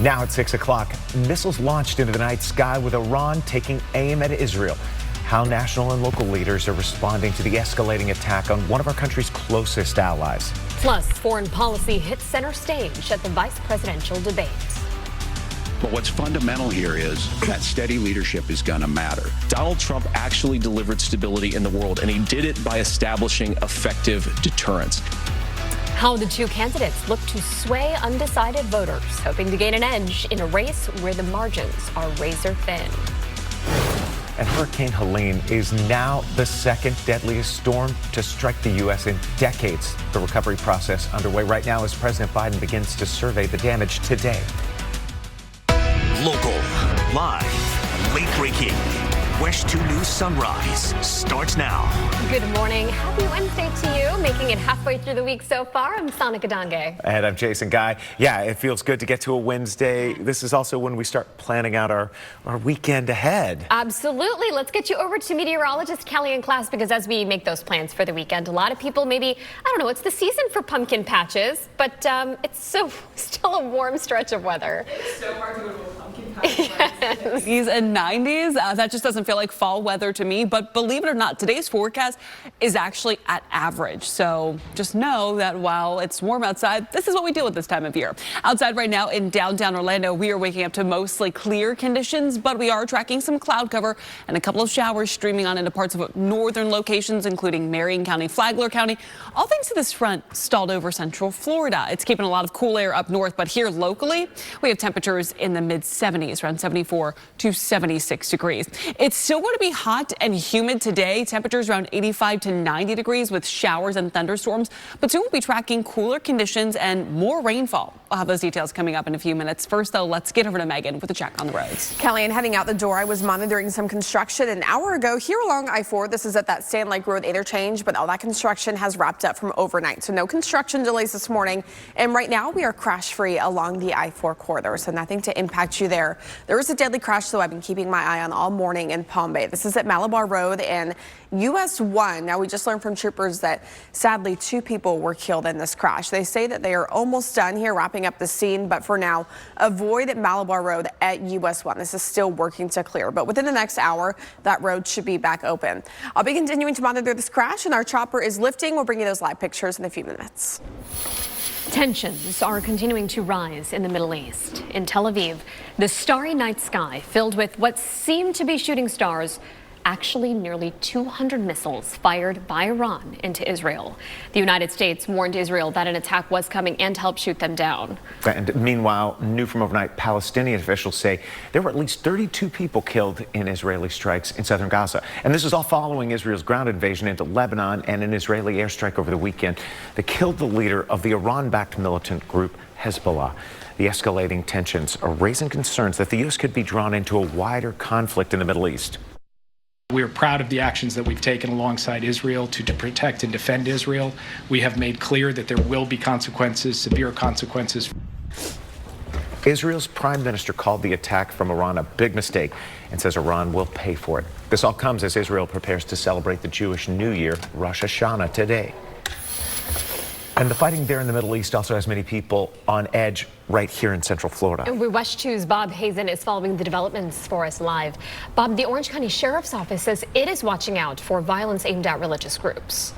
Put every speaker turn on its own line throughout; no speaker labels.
Now at 6 o'clock, missiles launched into the night sky with Iran taking aim at Israel. How national and local leaders are responding to the escalating attack on one of our country's closest allies.
Plus, foreign policy hits center stage at the vice presidential debate.
But what's fundamental here is that steady leadership is going to matter.
Donald Trump actually delivered stability in the world, and he did it by establishing effective deterrence.
How the two candidates look to sway undecided voters, hoping to gain an edge in a race where the margins are razor thin.
And Hurricane Helene is now the second deadliest storm to strike the U.S. in decades. The recovery process underway right now as President Biden begins to survey the damage today.
Local, live, late-breaking. WESH 2 News Sunrise starts now.
Good morning. Happy Wednesday to you. Making it halfway through the week so far. I'm Sonika Dange.
And I'm Jason Guy. Yeah, it feels good to get to a Wednesday. This is also when we start planning out our weekend ahead.
Absolutely. Let's get you over to meteorologist Kellyanne Klass, because as we make those plans for the weekend, a lot of people maybe, I don't know, it's the season for pumpkin patches, but it's still a warm stretch of weather.
It's so hard to go to a pumpkin patch.
Yes.
He's in 90s. That just doesn't feel like fall weather to me, but believe it or not, today's forecast is actually at average. So just know that while it's warm outside, this is what we deal with this time of year. Outside right now in downtown Orlando, we are waking up to mostly clear conditions, but we are tracking some cloud cover and a couple of showers streaming on into parts of northern locations, including Marion County, Flagler County, all thanks to this front stalled over central Florida. It's keeping a lot of cool air up north, but here locally, we have temperatures in the mid 70s, around 74 to 76 degrees. It's still going to be hot and humid today. Temperatures around 85 to 90 degrees with showers and thunderstorms. But soon we'll be tracking cooler conditions and more rainfall. I'll have those details coming up in a few minutes. First, though, let's get over to Megan with a check on the roads.
Kellyanne, heading out the door, I was monitoring some construction an hour ago here along I-4. This is at that Sand Lake Road interchange, but all that construction has wrapped up from overnight. So no construction delays this morning. And right now we are crash free along the I-4 corridor. So nothing to impact you there. There was a deadly crash, though, I've been keeping my eye on all morning in Palm Bay. This is at Malabar Road and US 1. Now, we just learned from troopers that sadly 2 people were killed in this crash. They say that they are almost done here wrapping up the scene, but for now, avoid Malabar Road at US 1. This is still working to clear, but within the next hour, that road should be back open. I'll be continuing to monitor this crash, and our chopper is lifting. We'll bring you those live pictures in a few minutes.
Tensions are continuing to rise in the Middle East. In Tel Aviv, the starry night sky filled with what seem to be shooting stars, actually nearly 200 missiles fired by Iran into Israel. The United States warned Israel that an attack was coming and helped shoot them down.
And meanwhile, new from overnight, Palestinian officials say there were at least 32 people killed in Israeli strikes in southern Gaza. And this is all following Israel's ground invasion into Lebanon and an Israeli airstrike over the weekend that killed the leader of the Iran-backed militant group Hezbollah. The escalating tensions are raising concerns that the U.S. could be drawn into a wider conflict in the Middle East.
We are proud of the actions that we've taken alongside Israel to protect and defend Israel. We have made clear that there will be consequences, severe consequences.
Israel's prime minister called the attack from Iran a big mistake and says Iran will pay for it. This all comes as Israel prepares to celebrate the Jewish New Year, Rosh Hashanah, today. And the fighting there in the Middle East also has many people on edge right here in Central Florida.
And WESH 2's Bob Hazen is following the developments for us live. Bob, the Orange County Sheriff's Office says it is watching out for violence aimed at religious groups.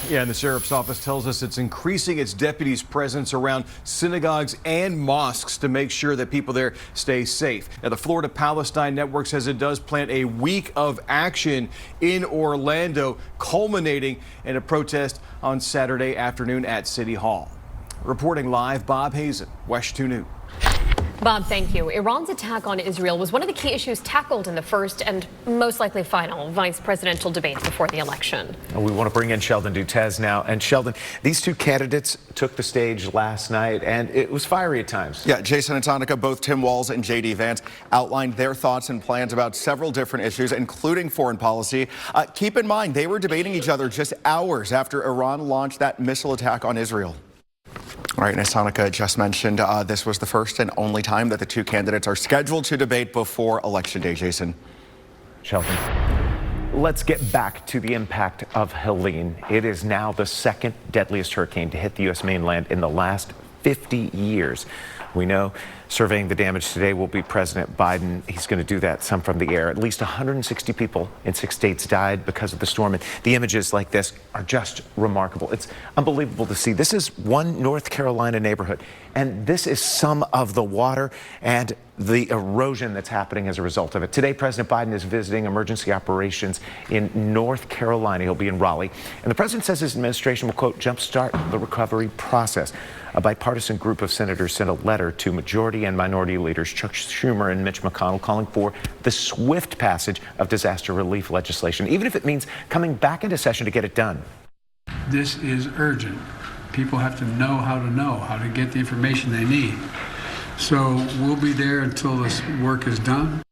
Yeah, and the Sheriff's Office tells us it's increasing its deputies' presence around synagogues and mosques to make sure that people there stay safe. Now, the Florida Palestine Network says it does plan a week of action in Orlando, culminating in a protest on Saturday afternoon at City Hall. Reporting live, Bob Hazen, WESH 2 News.
Bob, thank you. Iran's attack on Israel was one of the key issues tackled in the first and most likely final vice presidential debate before the election.
We want to bring in Sheldon Dutez now. And Sheldon, these two candidates took the stage last night, and it was fiery at times.
Yeah, Jason and Tonica, both Tim Walz and J.D. Vance outlined their thoughts and plans about several different issues, including foreign policy. Keep in mind, they were debating each other just hours after Iran launched that missile attack on Israel. All right, and as Tonica just mentioned, this was the first and only time that the two candidates are scheduled to debate before Election Day, Jason.
Sheldon, let's get back to the impact of Helene. It is now the second deadliest hurricane to hit the U.S. mainland in the last 50 years. We know surveying the damage today will be President Biden. He's going to do that, some from the air. At least 160 people in 6 states died because of the storm. And the images like this are just remarkable. It's unbelievable to see. This is one North Carolina neighborhood, and this is some of the water and the erosion that's happening as a result of it. Today, President Biden is visiting emergency operations in North Carolina. He'll be in Raleigh. And the president says his administration will, quote, jumpstart the recovery process. A bipartisan group of senators sent a letter to majority and minority leaders Chuck Schumer and Mitch McConnell calling for the swift passage of disaster relief legislation, even if it means coming back into session to get it done.
This is urgent. People have to know how to get the information they need. So we'll be there until this work is done.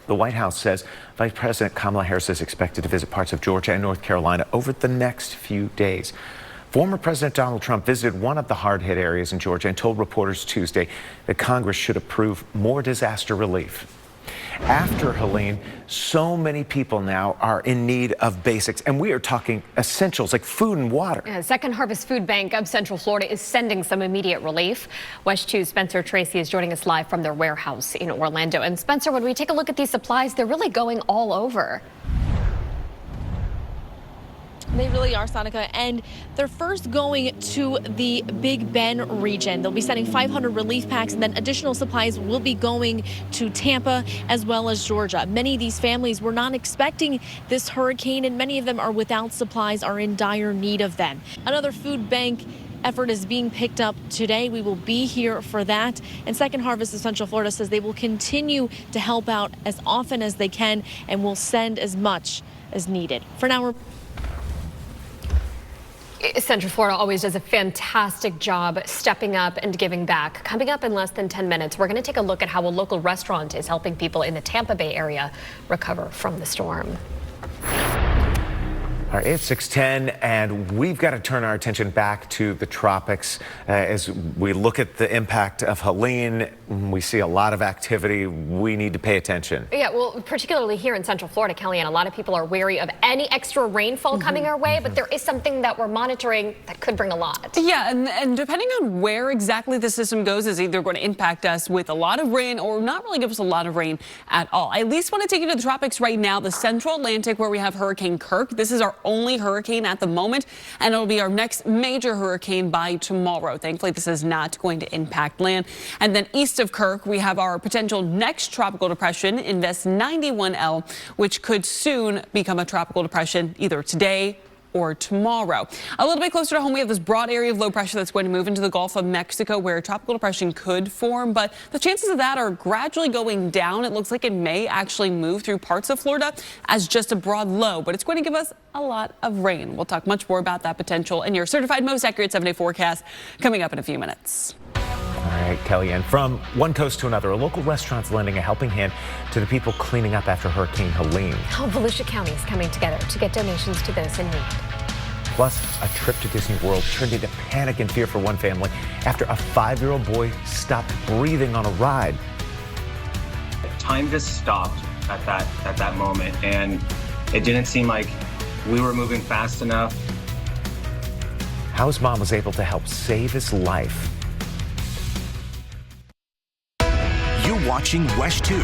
The White House says Vice President Kamala Harris is expected to visit parts of Georgia and North Carolina over the next few days. Former President Donald Trump visited one of the hard-hit areas in Georgia and told reporters Tuesday that Congress should approve more disaster relief. After Helene, so many people now are in need of basics, and we are talking essentials like food and water.
Second Harvest Food Bank of Central Florida is sending some immediate relief. WESH 2's Spencer Tracy is joining us live from their warehouse in Orlando. And Spencer, when we take a look at these supplies, they're really going all over.
They really are, Sonica, and they're first going to the Big Bend region. They'll be sending 500 relief packs, and then additional supplies will be going to Tampa as well as Georgia. Many of these families were not expecting this hurricane, and many of them are without supplies, are in dire need of them. Another food bank effort is being picked up today. We will be here for that. And Second Harvest of Central Florida says they will continue to help out as often as they can and will send as much as needed. For now,
Central Florida always does a fantastic job stepping up and giving back. Coming up in less than 10 minutes, we're going to take a look at how a local restaurant is helping people in the Tampa Bay area recover from the storm.
All right, it's 6:10, and we've got to turn our attention back to the tropics. As we look at the impact of Helene, we see a lot of activity. We need to pay attention.
Yeah, well, particularly here in Central Florida, Kellyanne, a lot of people are wary of any extra rainfall coming our way, but there is something that we're monitoring that could bring a lot.
Yeah, and depending on where exactly the system goes is either going to impact us with a lot of rain or not really give us a lot of rain at all. I at least want to take you to the tropics right now, the Central Atlantic, where we have Hurricane Kirk. This is our only hurricane at the moment, and it'll be our next major hurricane by tomorrow. Thankfully, this is not going to impact land. And then east of Kirk, we have our potential next tropical depression, Invest 91L, which could soon become a tropical depression either today or tomorrow. A little bit closer to home, we have this broad area of low pressure that's going to move into the Gulf of Mexico, where a tropical depression could form, but the chances of that are gradually going down. It looks like it may actually move through parts of Florida as just a broad low, but it's going to give us a lot of rain. We'll talk much more about that potential in your certified most accurate 7-day forecast coming up in a few minutes.
All right, Kellyanne, from one coast to another, a local restaurant's lending a helping hand to the people cleaning up after Hurricane Helene.
Oh, Volusia County is coming together to get donations to those in need.
Plus, a trip to Disney World turned into panic and fear for one family after a 5-year-old boy stopped breathing on a ride.
Time just stopped at that moment, and it didn't seem like we were moving fast enough.
How his mom was able to help save his life.
You're watching WESH 2.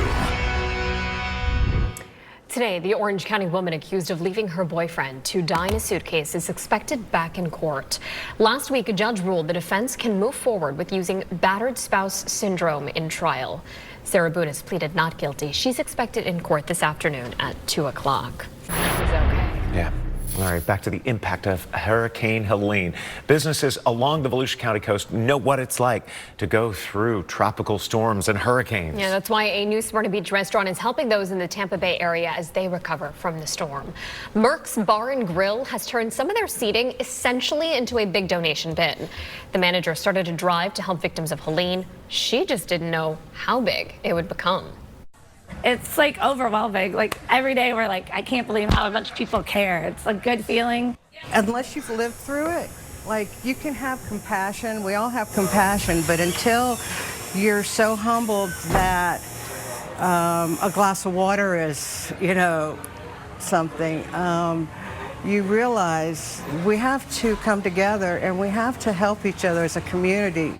Today, the Orange County woman accused of leaving her boyfriend to die in a suitcase is expected back in court. Last week, a judge ruled the defense can move forward with using battered spouse syndrome in trial. Sarah Bunis pleaded not guilty. She's expected in court this afternoon at 2 o'clock. She's okay.
Yeah. All right, back to the impact of Hurricane Helene. Businesses along the Volusia County coast know what it's like to go through tropical storms and hurricanes.
Yeah, that's why a new Smyrna Beach restaurant is helping those in the Tampa Bay area as they recover from the storm. Merck's Bar and Grill has turned some of their seating essentially into a big donation bin. The manager started a drive to help victims of Helene. She just didn't know how big it would become.
It's like overwhelming. Like every day we're like, I can't believe how much people care. It's a good feeling.
Unless you've lived through it, like you can have compassion. We all have compassion, but until you're so humbled that a glass of water is, something, you realize we have to come together and we have to help each other as a community.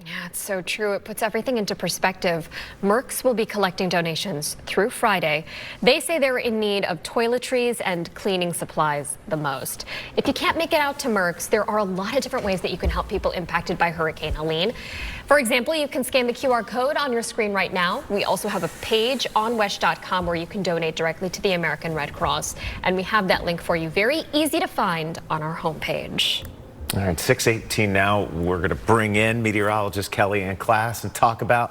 Yeah, it's so true. It puts everything into perspective. Merck's will be collecting donations through Friday. They say they're in need of toiletries and cleaning supplies the most. If you can't make it out to Merck's, there are a lot of different ways that you can help people impacted by Hurricane Helene. For example, you can scan the QR code on your screen right now. We also have a page on WESH.com where you can donate directly to the American Red Cross. And we have that link for you, very easy to find on our homepage.
All right, 6:18 now. We're going to bring in meteorologist Kelly Ann Class and talk about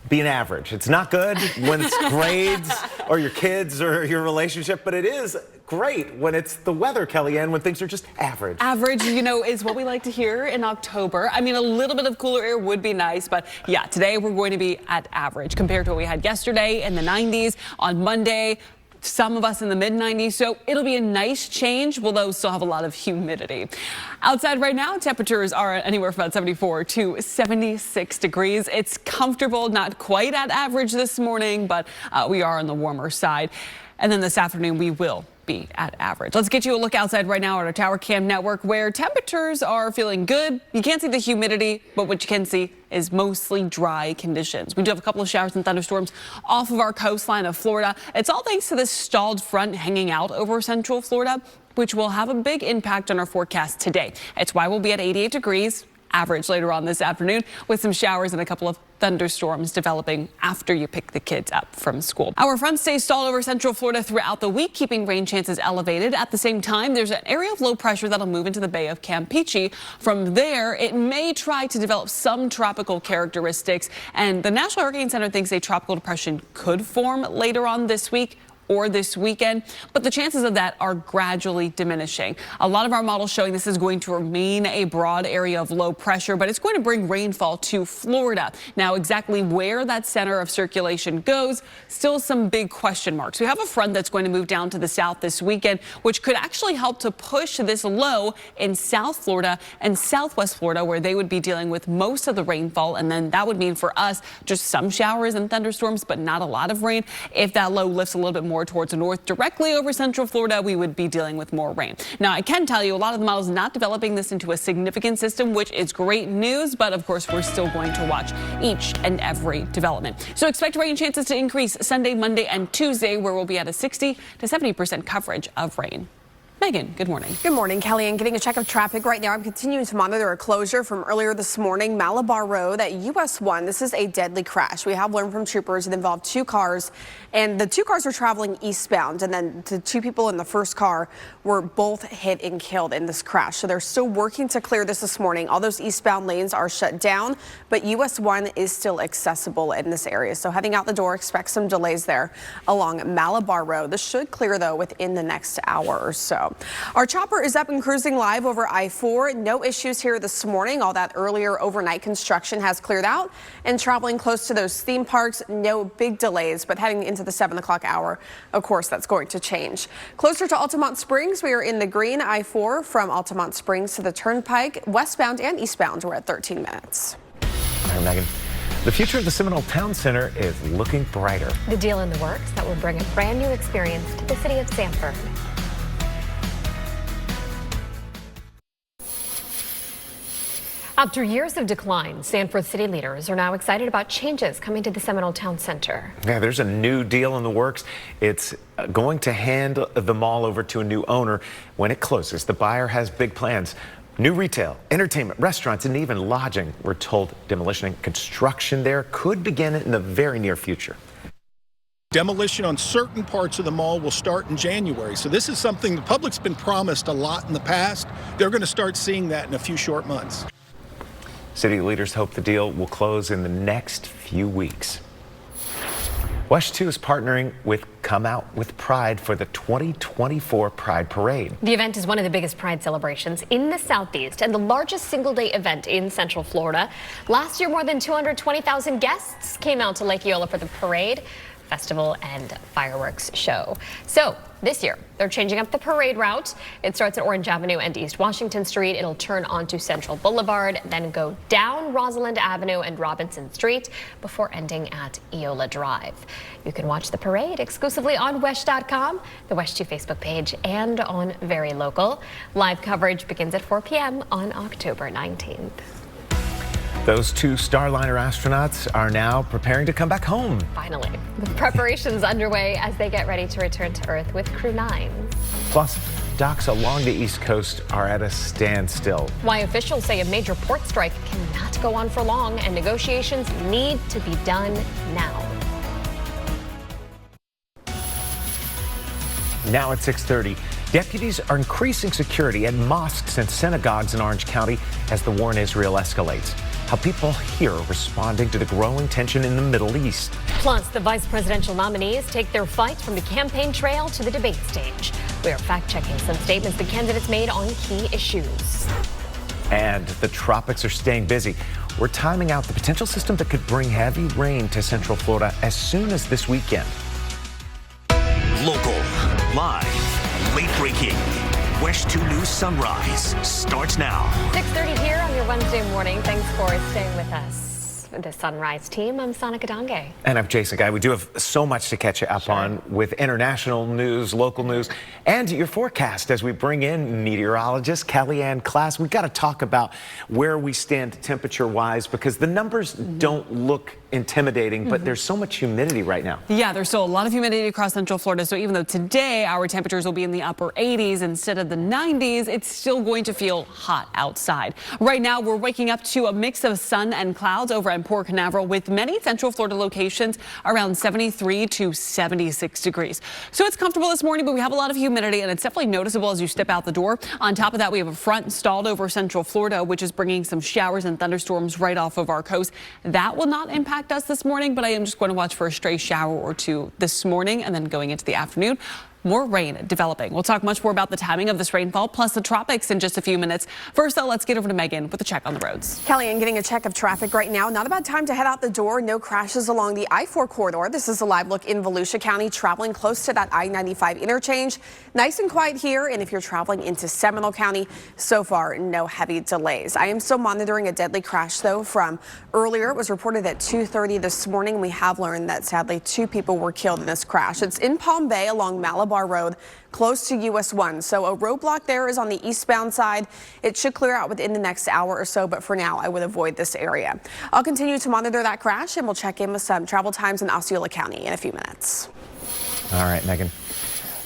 being average. It's not good when it's grades or your kids or your relationship, but it is great when it's the weather, Kelly Ann, when things are just average.
Average, you know, is what we like to hear in October. I mean, a little bit of cooler air would be nice, but yeah, today we're going to be at average compared to what we had yesterday in the 90s. On Monday, some of us in the mid-90s, so it'll be a nice change. We'll though still have a lot of humidity. Outside right now, temperatures are anywhere from about 74 to 76 degrees. It's comfortable, not quite at average this morning, but we are on the warmer side. And then this afternoon, we will be at average. Let's get you a look outside right now at our Tower Cam network where temperatures are feeling good. You can't see the humidity, but what you can see is mostly dry conditions. We do have a couple of showers and thunderstorms off of our coastline of Florida. It's all thanks to this stalled front hanging out over central Florida, which will have a big impact on our forecast today. It's why we'll be at 88 degrees. Average later on this afternoon with some showers and a couple of thunderstorms developing after you pick the kids up from school. Our front stays stalled over central Florida throughout the week, keeping rain chances elevated. At the same time, there's an area of low pressure that'll move into the Bay of Campeche. From there, it may try to develop some tropical characteristics, and the National Hurricane Center thinks a tropical depression could form later on this week or this weekend, but the chances of that are gradually diminishing. A lot of our models showing this is going to remain a broad area of low pressure, but it's going to bring rainfall to Florida. Now, exactly where that center of circulation goes, still some big question marks. We have a front that's going to move down to the south this weekend, which could actually help to push this low in South Florida and Southwest Florida, where they would be dealing with most of the rainfall. And then that would mean for us just some showers and thunderstorms, but not a lot of rain. If that low lifts a little bit more towards the north directly over central Florida, we would be dealing with more rain. Now, I can tell you a lot of the models not developing this into a significant system, which is great news, but of course we're still going to watch each and every development. So expect rain chances to increase Sunday, Monday, and Tuesday, where we'll be at a 60 to 70% coverage of rain. Megan, good morning.
Good morning, Kelly. And getting a check of traffic right now. I'm continuing to monitor a closure from earlier this morning, Malabar Road at US 1. This is a deadly crash. We have learned from troopers it involved two cars, and the two cars were traveling eastbound, and then the two people in the first car were both hit and killed in this crash. So they're still working to clear this morning. All those eastbound lanes are shut down, but US 1 is still accessible in this area. So heading out the door, expect some delays there along Malabar Road. This should clear, though, within the next hour or so. Our chopper is up and cruising live over I-4. No issues here this morning. All that earlier overnight construction has cleared out, and traveling close to those theme parks, no big delays. But heading into the 7 o'clock hour, of course, that's going to change. Closer to Altamont Springs, we are in the green I-4 from Altamont Springs to the Turnpike, westbound and eastbound. We're at 13 minutes.
All right, Megan. The future of the Seminole Town Center is looking brighter.
The deal in the works that will bring a brand new experience to the city of Sanford. After years of decline, Sanford city leaders are now excited about changes coming to the Seminole Town Center.
Yeah, there's a new deal in the works. It's going to hand the mall over to a new owner when it closes. The buyer has big plans. New retail, entertainment, restaurants, and even lodging. We're told demolition and construction there could begin in the very near future.
Demolition on certain parts of the mall will start in January. So this is something the public's been promised a lot in the past. They're going to start seeing that in a few short months.
City leaders hope the deal will close in the next few weeks. WESH 2 is partnering with Come Out with Pride for the 2024 Pride Parade.
The event is one of the biggest Pride celebrations in the Southeast and the largest single-day event in Central Florida. Last year, more than 220,000 guests came out to Lake Eola for the parade. festival and fireworks show. So this year, they're changing up the parade route. It starts at Orange Avenue and East Washington Street. It'll turn onto Central Boulevard, then go down Rosalind Avenue and Robinson Street before ending at Eola Drive. You can watch the parade exclusively on WESH.com, the WESH 2 Facebook page, and on Very Local. Live coverage begins at 4 p.m. on October 19th.
Those 2 Starliner astronauts are now preparing to come back home.
Finally, the preparations underway as they get ready to return to Earth with Crew 9.
Plus, docks along the East Coast are at a standstill.
Why officials say a major port strike cannot go on for long and negotiations need to be done now.
Now at 6:30, deputies are increasing security at mosques and synagogues in Orange County as the war in Israel escalates. How people here are responding to the growing tension in the Middle East.
Plus, the vice presidential nominees take their fight from the campaign trail to the debate stage. We are fact-checking some statements the candidates made on key issues.
And the tropics are staying busy. We're timing out the potential system that could bring heavy rain to Central Florida as soon as this weekend.
Local, live, late-breaking. WESH 2 News Sunrise starts now.
6:30 here on your Wednesday morning. Thanks for staying with us. The Sunrise team, I'm Sonica Dange.
And I'm Jason Guy. We do have so much to catch you up on with international news, local news, and your forecast as we bring in meteorologist Kellyanne Klass. We've got to talk about where we stand temperature-wise because the numbers don't look intimidating, but there's so much humidity right now.
Yeah, there's still a lot of humidity across Central Florida. So even though today our temperatures will be in the upper 80s instead of the 90s, it's still going to feel hot outside. Right now, we're waking up to a mix of sun and clouds over at Port Canaveral with many Central Florida locations around 73 to 76 degrees. So it's comfortable this morning, but we have a lot of humidity and it's definitely noticeable as you step out the door. On top of that, we have a front installed over Central Florida, which is bringing some showers and thunderstorms right off of our coast. That will not impact us this morning, but I am just going to watch for a stray shower or two this morning and then going into the afternoon. More rain developing. We'll talk much more about the timing of this rainfall, plus the tropics in just a few minutes. First, though, let's get over to Megan with a check on the roads.
Kellyanne getting a check of traffic right now. Not a bad time to head out the door. No crashes along the I-4 corridor. This is a live look in Volusia County, traveling close to that I-95 interchange. Nice and quiet here. And if you're traveling into Seminole County, so far, no heavy delays. I am still monitoring a deadly crash, though, from earlier. It was reported at 2:30 this morning. We have learned that sadly 2 people were killed in this crash. It's in Palm Bay along Malabar Road, close to US 1. So a roadblock there is on the eastbound side. It should clear out within the next hour or so, but for now I would avoid this area. I'll continue to monitor that crash and we'll check in with some travel times in Osceola County in a few minutes.
All right, Megan.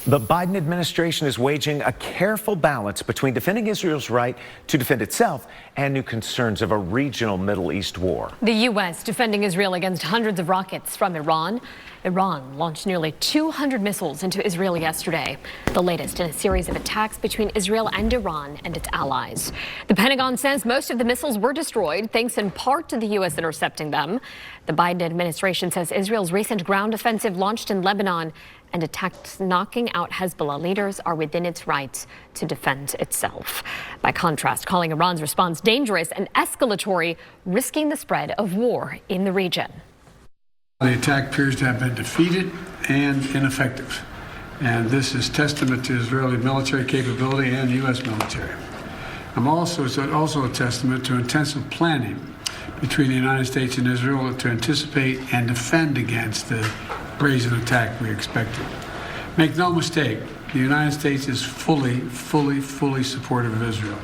The Biden administration is waging a careful balance between defending Israel's right to defend itself and new concerns of a regional Middle East war.
The U.S. defending Israel against hundreds of rockets from Iran. Iran launched nearly 200 missiles into Israel yesterday, the latest in a series of attacks between Israel and Iran and its allies. The Pentagon says most of the missiles were destroyed, thanks in part to the U.S. intercepting them. The Biden administration says Israel's recent ground offensive launched in Lebanon and attacks knocking out Hezbollah leaders are within its rights to defend itself. By contrast, calling Iran's response dangerous and escalatory, risking the spread of war in the region.
The attack appears to have been defeated and ineffective. And this is testament to Israeli military capability and U.S. military. It's also a testament to intensive planning between the United States and Israel to anticipate and defend against the brazen attack we expected. Make no mistake, the United States is fully supportive of Israel.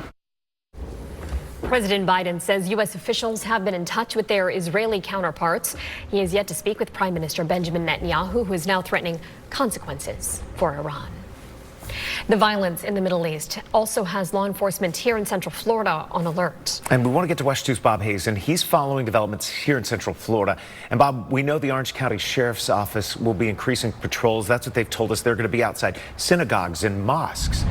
President Biden says U.S. officials have been in touch with their Israeli counterparts. He has yet to speak with Prime Minister Benjamin Netanyahu, who is now threatening consequences for Iran. The violence in the Middle East also has law enforcement here in Central Florida on alert.
And we want to get to WESH 2's Bob Hazen. He's following developments here in Central Florida. And Bob, we know the Orange County Sheriff's Office will be increasing patrols. That's what they've told us. They're going to be outside synagogues and mosques.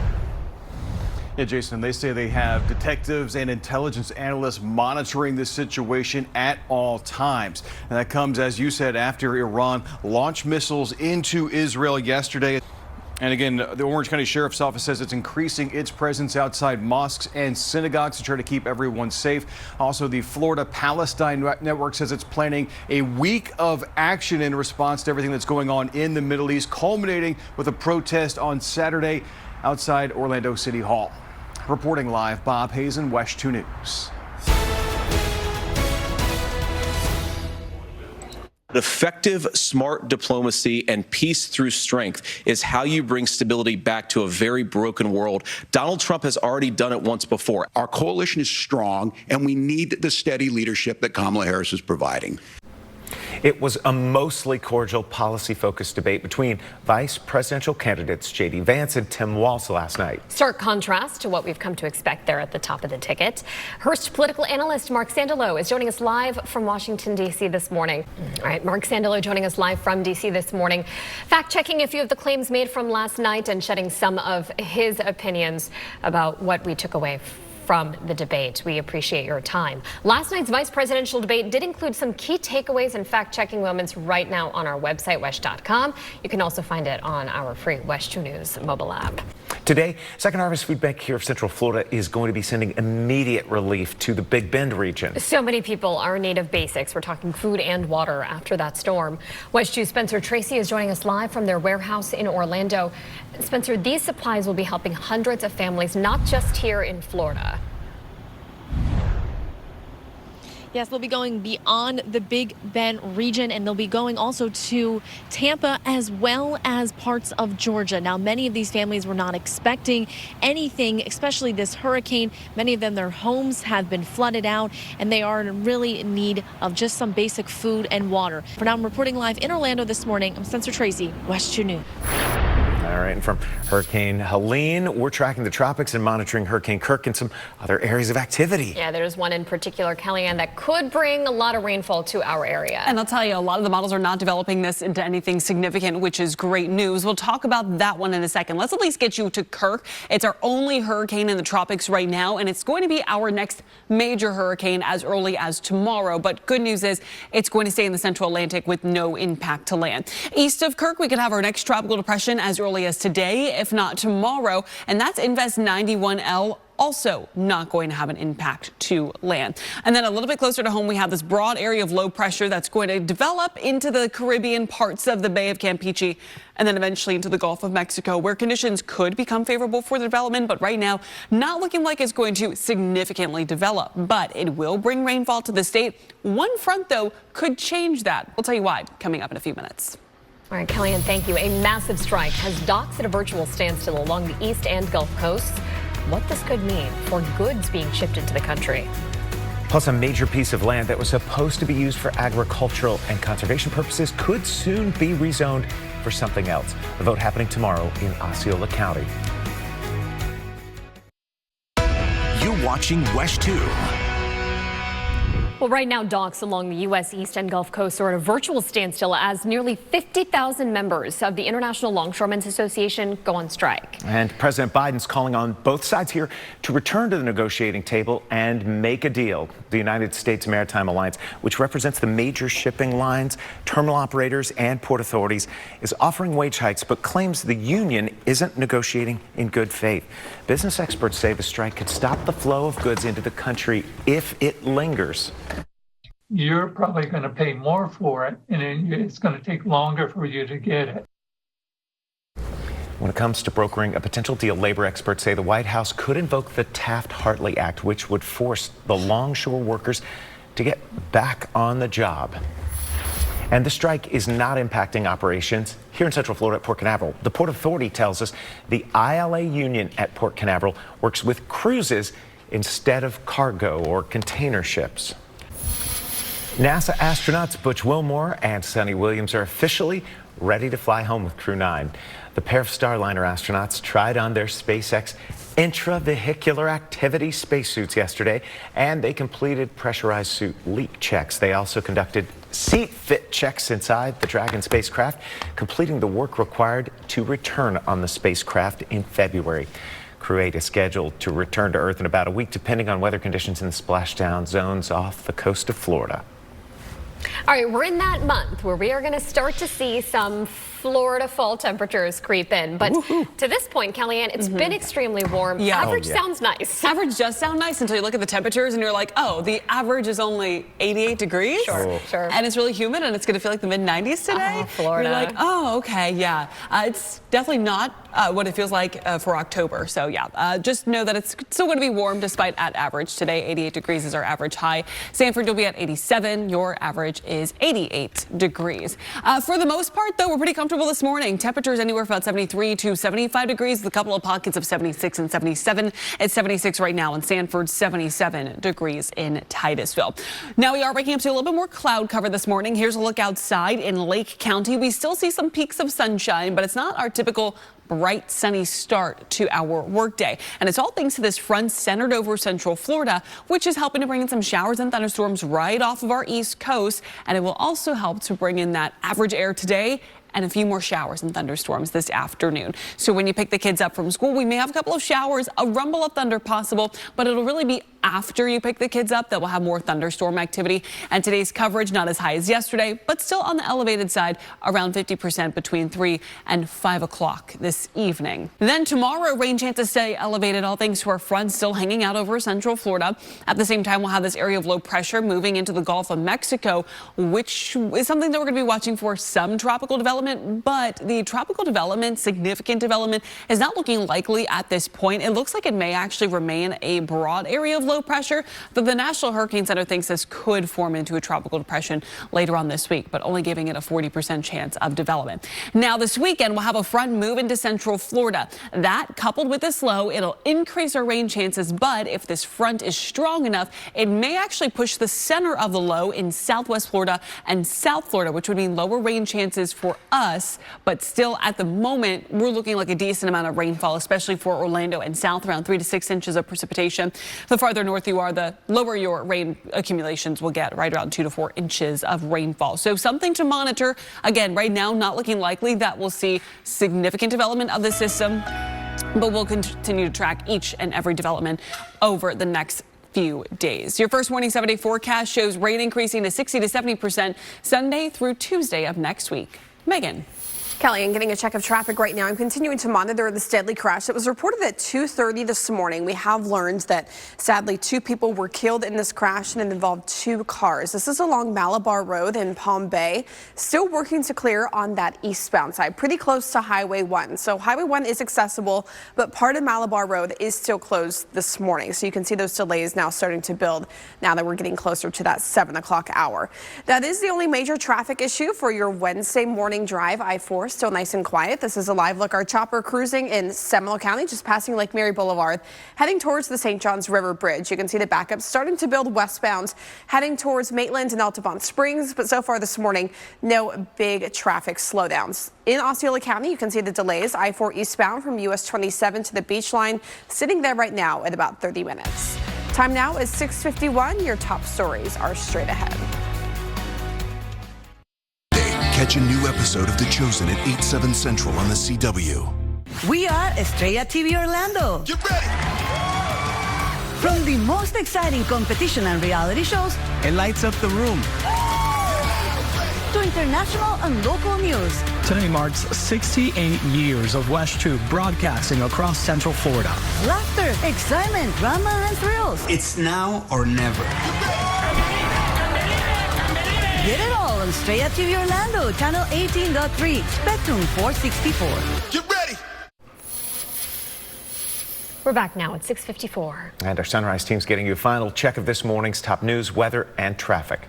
Yeah, Jason, they say they have detectives and intelligence analysts monitoring this situation at all times. And that comes, as you said, after Iran launched missiles into Israel yesterday. And again, the Orange County Sheriff's Office says it's increasing its presence outside mosques and synagogues to try to keep everyone safe. Also, the Florida Palestine Network says it's planning a week of action in response to everything that's going on in the Middle East, culminating with a protest on Saturday outside Orlando City Hall. Reporting live, Bob Hazen, WESH 2 News.
Effective, smart diplomacy and peace through strength is how you bring stability back to a very broken world. Donald Trump has already done it once before.
Our coalition is strong, and we need the steady leadership that Kamala Harris is providing.
It was a mostly cordial, policy-focused debate between vice presidential candidates J.D. Vance and Tim Walz last night.
Stark contrast to what we've come to expect there at the top of the ticket. Hearst political analyst Mark Sandalo is joining us live from Washington, D.C. this morning. All right, Mark Sandalo joining us live from D.C. this morning, fact-checking a few of the claims made from last night and shedding some of his opinions about what we took away from the debate. We appreciate your time. Last night's vice presidential debate did include some key takeaways and fact-checking moments right now on our website, WESH.com. You can also find it on our free WESH 2 News mobile app.
Today, Second Harvest Food Bank here of Central Florida is going to be sending immediate relief to the Big Bend region.
So many people are in need of basics. We're talking food and water after that storm. WESH 2 Spencer Tracy is joining us live from their warehouse in Orlando. Spencer, these supplies will be helping hundreds of families, not just here in Florida.
Yes, they'll be going beyond the Big Bend region, and they'll be going also to Tampa as well as parts of Georgia. Now, many of these families were not expecting anything, especially this hurricane. Many of them, their homes have been flooded out, and they are really in need of just some basic food and water. For now, I'm reporting live in Orlando this morning. I'm Spencer Tracy, WESH 2 News.
All right, and from Hurricane Helene, we're tracking the tropics and monitoring Hurricane Kirk and some other areas of activity.
Yeah, there's one in particular, Kellyanne, that could bring a lot of rainfall to our area.
And I'll tell you, a lot of the models are not developing this into anything significant, which is great news. We'll talk about that one in a second. Let's at least get you to Kirk. It's our only hurricane in the tropics right now, and it's going to be our next major hurricane as early as tomorrow. But good news is it's going to stay in the central Atlantic with no impact to land. East of Kirk, we could have our next tropical depression as early as today, if not tomorrow, and that's Invest 91L. Also not going to have an impact to land. And then a little bit closer to home, we have this broad area of low pressure that's going to develop into the Caribbean parts of the Bay of Campeche and then eventually into the Gulf of Mexico, where conditions could become favorable for the development, but right now not looking like it's going to significantly develop. But it will bring rainfall to the state. One front, though, could change that. We'll tell you why coming up in a few minutes.
All right, Kellyanne, thank you. A massive strike has docks at a virtual standstill along the east and Gulf coasts. What this could mean for goods being shipped into the country.
Plus, a major piece of land that was supposed to be used for agricultural and conservation purposes could soon be rezoned for something else. The vote happening tomorrow in Osceola County.
You're watching WESH 2.
Well, right now, docks along the U.S. East and Gulf Coast are at a virtual standstill as nearly 50,000 members of the International Longshoremen's Association go on strike.
And President Biden's calling on both sides here to return to the negotiating table and make a deal. The United States Maritime Alliance, which represents the major shipping lines, terminal operators, and port authorities, is offering wage hikes, but claims the union isn't negotiating in good faith. Business experts say the strike could stop the flow of goods into the country if it lingers.
You're probably going to pay more for it, and it's going to take longer for you to get it.
When it comes to brokering a potential deal, labor experts say the White House could invoke the Taft-Hartley Act, which would force the longshore workers to get back on the job. And the strike is not impacting operations here in Central Florida at Port Canaveral. The Port Authority tells us the ILA union at Port Canaveral works with cruises instead of cargo or container ships. NASA astronauts Butch Wilmore and Sunny Williams are officially ready to fly home with Crew 9. The pair of Starliner astronauts tried on their SpaceX intravehicular activity spacesuits yesterday, and they completed pressurized suit leak checks. They also conducted seat fit checks inside the Dragon spacecraft, completing the work required to return on the spacecraft in February. Crew 8 is scheduled to return to Earth in about a week, depending on weather conditions in the splashdown zones off the coast of Florida.
All right, we're in that month where we are going to start to see some Florida fall temperatures creep in. But to this point, Kellyanne, it's been extremely warm.
Yeah.
Average sounds nice.
Average does sound nice until you look at the temperatures and you're like, oh, the average is only 88 degrees.
Sure.
And it's really humid and it's going to feel like the mid-90s today.
Florida.
You're like, oh, okay, yeah. It's definitely not what it feels like for October. So yeah, just know that it's still going to be warm despite at average. Today, 88 degrees is our average high. Sanford will be at 87. Your average is 88 degrees. For the most part, though, we're pretty comfortable this morning. Temperatures anywhere from about 73 to 75 degrees with a couple of pockets of 76 and 77. It's 76 right now in Sanford, 77 degrees in Titusville. Now we are waking up to a little bit more cloud cover this morning. Here's a look outside in Lake County. We still see some peaks of sunshine, but it's not our typical bright sunny start to our workday. And it's all thanks to this front centered over Central Florida, which is helping to bring in some showers and thunderstorms right off of our East Coast. And it will also help to bring in that average air today and a few more showers and thunderstorms this afternoon. So when you pick the kids up from school, we may have a couple of showers, a rumble of thunder possible, but it'll really be after you pick the kids up that we'll have more thunderstorm activity. And today's coverage not as high as yesterday, but still on the elevated side, around 50% between 3 and 5 o'clock this evening. Then tomorrow, rain chances stay elevated, all thanks to our front still hanging out over Central Florida. At the same time, we'll have this area of low pressure moving into the Gulf of Mexico, which is something that we're going to be watching for some tropical development. But the tropical development, significant development, is not looking likely at this point. It looks like it may actually remain a broad area of low pressure, but the National Hurricane Center thinks this could form into a tropical depression later on this week, but only giving it a 40% chance of development. Now this weekend, we'll have a front move into Central Florida. That, coupled with this low, it'll increase our rain chances, but if this front is strong enough, it may actually push the center of the low in Southwest Florida and South Florida, which would mean lower rain chances for us, but still at the moment, we're looking like a decent amount of rainfall, especially for Orlando and south, around 3 to 6 inches of precipitation. The farther north you are, the lower your rain accumulations will get, right around 2 to 4 inches of rainfall. So something to monitor. Again, right now, not looking likely that we'll see significant development of the system, but we'll continue to track each and every development over the next few days. Your first morning 7-day forecast shows rain increasing to 60 to 70% Sunday through Tuesday of next week. Megan.
Kelly, I'm getting a check of traffic right now. I'm continuing to monitor this deadly crash. It was reported at 2:30 this morning. We have learned that sadly 2 people were killed in this crash and it involved 2 cars. This is along Malabar Road in Palm Bay. Still working to clear on that eastbound side, pretty close to Highway 1. So Highway 1 is accessible, but part of Malabar Road is still closed this morning. So you can see those delays now starting to build now that we're getting closer to that 7 o'clock hour. That is the only major traffic issue for your Wednesday morning drive. I-4 still nice and quiet. This is a live look. Our chopper cruising in Seminole County, just passing Lake Mary Boulevard, heading towards the St. Johns River Bridge. You can see the backup starting to build westbound, heading towards Maitland and Altamonte Springs. But so far this morning, no big traffic slowdowns. In Osceola County, you can see the delays. I-4 eastbound from US 27 to the beach line, sitting there right now at about 30 minutes. Time now is 6:51. Your top stories are straight ahead.
Catch a new episode of The Chosen at 8/7 Central on the CW.
We are Estrella TV Orlando.
Get ready!
From the most exciting competition and reality shows,
it lights up the room,
to international and local news.
Today marks 68 years of WESH 2 broadcasting across Central Florida.
Laughter, excitement, drama, and thrills.
It's now or never.
Get it all on Estrella TV Orlando, channel 18.3, Spectrum 464.
Get ready!
We're back now at 6:54.
And our Sunrise team's getting you a final check of this morning's top news, weather, and traffic.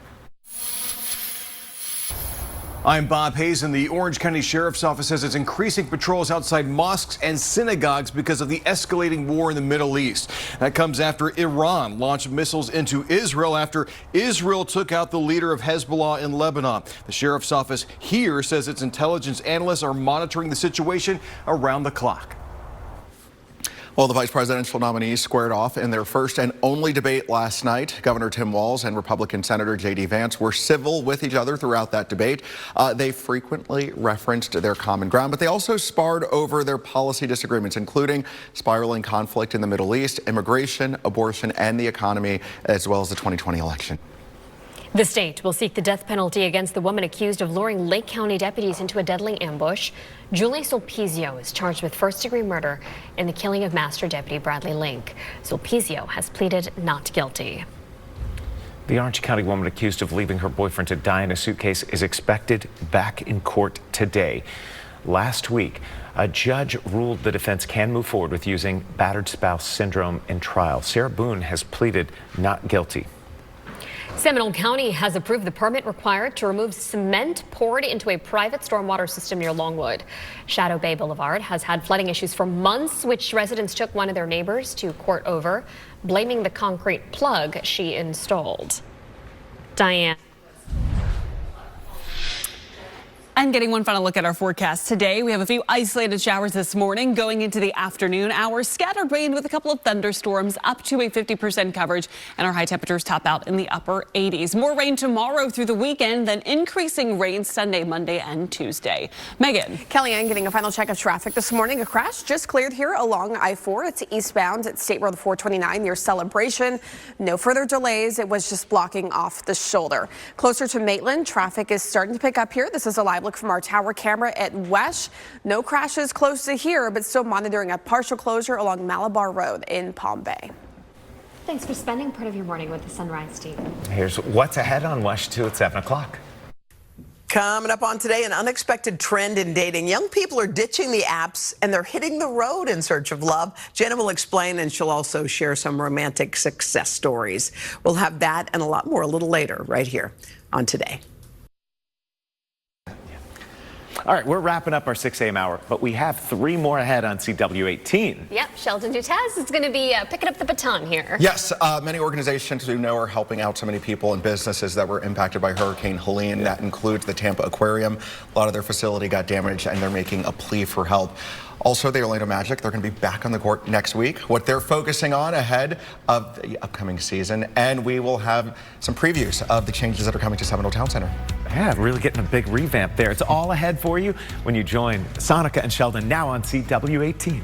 I'm Bob Hayes, and the Orange County Sheriff's Office says it's increasing patrols outside mosques and synagogues because of the escalating war in the Middle East. That comes after Iran launched missiles into Israel after Israel took out the leader of Hezbollah in Lebanon. The Sheriff's Office here says its intelligence analysts are monitoring the situation around the clock.
Well, the vice presidential nominees squared off in their first and only debate last night. Governor Tim Walz and Republican Senator J.D. Vance were civil with each other throughout that debate. They frequently referenced their common ground, but they also sparred over their policy disagreements, including spiraling conflict in the Middle East, immigration, abortion, and the economy, as well as the 2020 election.
The state will seek the death penalty against the woman accused of luring Lake County deputies into a deadly ambush. Julie Sulpizio is charged with first-degree murder in the killing of Master Deputy Bradley Link. Sulpizio has pleaded not guilty.
The Orange County woman accused of leaving her boyfriend to die in a suitcase is expected back in court today. Last week, a judge ruled the defense can move forward with using battered spouse syndrome in trial. Sarah Boone has pleaded not guilty.
Seminole County has approved the permit required to remove cement poured into a private stormwater system near Longwood. Shadow Bay Boulevard has had flooding issues for months, which residents took one of their neighbors to court over, blaming the concrete plug she installed. Diane.
And getting one final look at our forecast today, we have a few isolated showers this morning going into the afternoon hours. Scattered rain with a couple of thunderstorms, up to a 50% coverage, and our high temperatures top out in the upper 80s. More rain tomorrow through the weekend, then increasing rain Sunday, Monday, and Tuesday. Megan.
Kellyanne getting a final check of traffic this morning. A crash just cleared here along I-4. It's eastbound at State Road 429 near Celebration. No further delays. It was just blocking off the shoulder. Closer to Maitland, traffic is starting to pick up here. This is a live look from our tower camera at WESH. No crashes close to here, but still monitoring a partial closure along Malabar Road in Palm Bay.
Thanks for spending part of your morning with the Sunrise team.
Here's what's ahead on WESH 2 at 7 o'clock.
Coming up on today, an unexpected trend in dating. Young people are ditching the apps and they're hitting the road in search of love. Jenna will explain, and she'll also share some romantic success stories. We'll have that and a lot more a little later right here on Today.
All right, we're wrapping up our 6 a.m. hour, but we have 3 more ahead on CW18.
Yep, Sheldon Dutez is going to be picking up the baton here.
Yes, many organizations we know are helping out so many people and businesses that were impacted by Hurricane Helene. Yeah. That includes the Tampa Aquarium. A lot of their facility got damaged, and they're making a plea for help. Also, the Orlando Magic, they're going to be back on the court next week. What they're focusing on ahead of the upcoming season, and we will have some previews of the changes that are coming to Seminole Town Center.
Yeah, really getting a big revamp there. It's all ahead for you when you join Sonica and Sheldon now on CW18.